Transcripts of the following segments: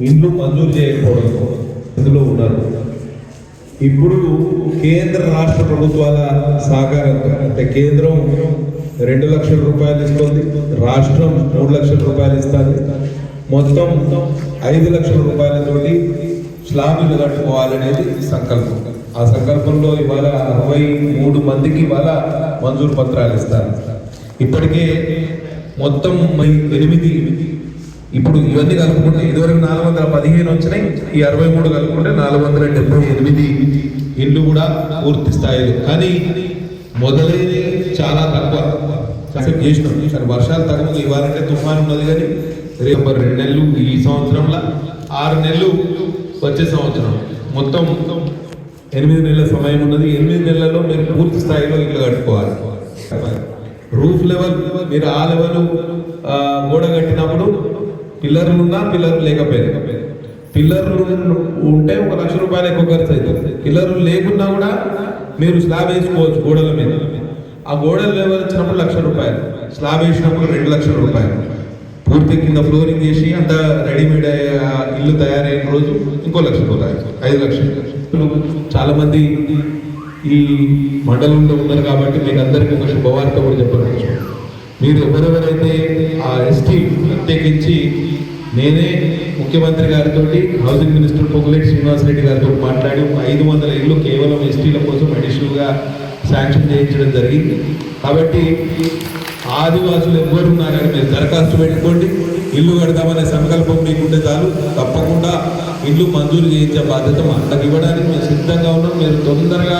ఇండ్లు మంజూరు చేయకపోవడంతో ఇందులో ఉన్నారు. ఇప్పుడు కేంద్ర రాష్ట్ర ప్రభుత్వాల సహకారంతో అంటే కేంద్రం 2 లక్షల రూపాయలు ఇస్తుంది, రాష్ట్రం 3 లక్షల రూపాయలు ఇస్తుంది. మొత్తం 5 లక్షల రూపాయలతోటి స్లాబులు కట్టుకోవాలనేది సంకల్పం. ఆ సంకల్పంలో ఇవాళ 63 మందికి ఇవాళ మంజూరు పత్రాలు ఇస్తారు. ఇప్పటికే మొత్తం 8 ఇప్పుడు ఇవన్నీ కలుపుకుంటే ఇదివరకు 415 వచ్చినాయి, ఈ 63 కలుపుకుంటే 478 ఇండ్లు కూడా పూర్తి స్థాయిలో. కానీ మొదలైనవి చాలా తక్కువ చేసినాం. కానీ వర్షాలు తక్కువ ఇవ్వాలంటే తుఫాను ఉన్నది. కానీ రేపు 2 నెలలు ఈ సంవత్సరంలో, 6 నెలలు వచ్చే సంవత్సరం, మొత్తం 8 నెలల సమయం ఉన్నది. 8 నెలల్లో మీరు పూర్తి స్థాయిలో ఇల్లు కట్టుకోవాలి. రూఫ్ లెవెల్ మీరు ఆ లెవెల్ గోడ కట్టినప్పుడు పిల్లర్లు ఉన్నా పిల్లర్లు లేకపోయినా, పిల్లర్లు ఉంటే 1 లక్ష రూపాయలు ఎక్కువ ఖర్చు అవుతుంది. పిల్లర్లు లేకున్నా కూడా మీరు స్లాబ్ వేసుకోవచ్చు గోడల మీద. ఆ గోడల లెవెల్ వచ్చినప్పుడు 1 లక్ష రూపాయలు, స్లాబ్ వేసినప్పుడు 2 లక్షల రూపాయలు, పూర్తి కింద ఫ్లోరింగ్ చేసి అంత రెడీమేడ్ ఇల్లు తయారైన రోజు ఇంకో 1 లక్ష రూపాయలు, 5 లక్షలు. చాలా మంది ఈ మండలంలో ఉన్నారు కాబట్టి మీకు అందరికీ ఒక శుభవార్త కూడా చెప్పవచ్చు. మీరు ఎవరెవరైతే ఆ ఎస్టీ ప్రత్యేకించి నేనే ముఖ్యమంత్రి గారితో, హౌసింగ్ మినిస్టర్ పొంగులేటి శ్రీనివాసరెడ్డి గారితో మాట్లాడి 500 ఇళ్ళు కేవలం ఎస్టీల కోసం అడిషనల్గా శాంక్షన్ చేయించడం జరిగింది. కాబట్టి ఆదివాసులు ఎవరున్నా కానీ మీరు దరఖాస్తు పెట్టుకోండి. ఇల్లు కడదామనే సంకల్పం మీకుంటే చాలు, తప్పకుండా ఇల్లు మంజూరు చేయించే బాధ్యత మాకు ఇవ్వడానికి మేము సిద్ధంగా ఉన్నాం. మీరు తొందరగా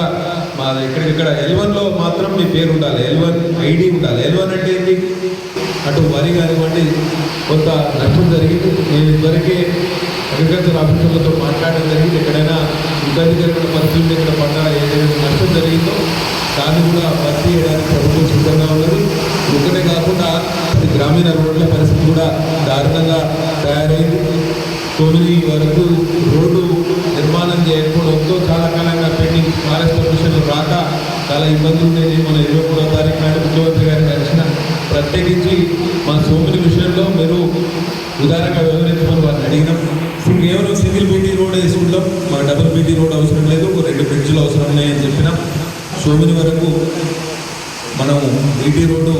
మా ఇక్కడ L1లో మాత్రం మీ పేరు ఉండాలి, L1 ఐడి ఉండాలి. L1 అంటే ఏంటి? అటు వరి కానివ్వండి కొంత నష్టం జరిగింది. నేను ఇదివరకే అగ్రికల్చర్ ఆఫీసర్లతో మాట్లాడడం జరిగింది. ఎక్కడైనా ఇబ్బంది జరిగిన పరిస్థితులు, ఇక్కడ పంట ఏదైనా నష్టం జరిగిందో దాన్ని కూడా భర్తీ చేయడానికి ప్రభుత్వం సిద్ధంగా ఉన్నది. ఒకటే కాకుండా గ్రామీణ రోడ్ల పరిస్థితి కూడా దారుణంగా తయారైంది. 9 వరకు రోడ్డు నిర్మాణం చేయకపోవడంతో చాలా కాలంగా పెండింగ్, ఫారెస్ట్ ఆఫీసర్లు రాక చాలా ఇబ్బందులు ఉండేది. మన 23వ తారీఖు నాడు ముఖ్యమంత్రి గారిని కలిసిన ప్రత్యేకించి మన సోమిని విషయంలో మీరు ఉదారంగా వివరించమని వారిని అడిగినాం. కేవలం సింగిల్ బీటీ రోడ్ వేసుకుంటాం, మాకు డబుల్ బీటీ రోడ్ అవసరం లేదు, 2 బ్రిడ్జ్లు అవసరం ఉన్నాయని చెప్పినాం. సోమిని వరకు మనం బీటీ రోడ్డు